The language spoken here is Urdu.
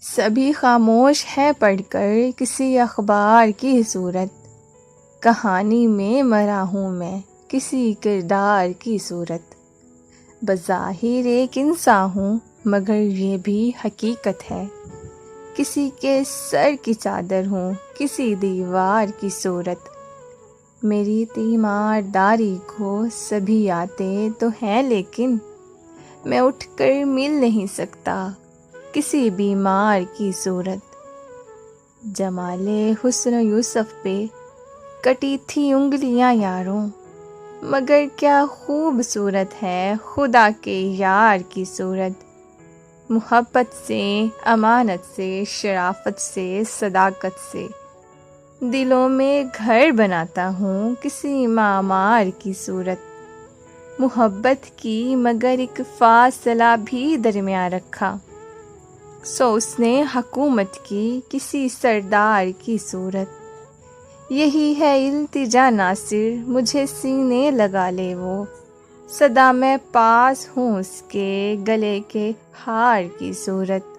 سبھی خاموش ہے پڑھ کر کسی اخبار کی صورت، کہانی میں مرا ہوں میں کسی کردار کی صورت۔ بظاہر ایک انسان ہوں مگر یہ بھی حقیقت ہے، کسی کے سر کی چادر ہوں کسی دیوار کی صورت۔ میری تیمار داری کو سبھی آتے تو ہیں لیکن میں اٹھ کر مل نہیں سکتا کسی بیمار کی صورت۔ جمال حسن یوسف پہ کٹی تھی انگلیاں یاروں، مگر کیا خوبصورت ہے خدا کے یار کی صورت۔ محبت سے، امانت سے، شرافت سے، صداقت سے دلوں میں گھر بناتا ہوں کسی معمار کی صورت۔ محبت کی مگر ایک فاصلہ بھی درمیان رکھا، سو اس نے حکومت کی کسی سردار کی صورت۔ یہی ہے التجا ناصر مجھے سینے لگا لے وہ، سدا میں پاس ہوں اس کے گلے کے ہار کی صورت۔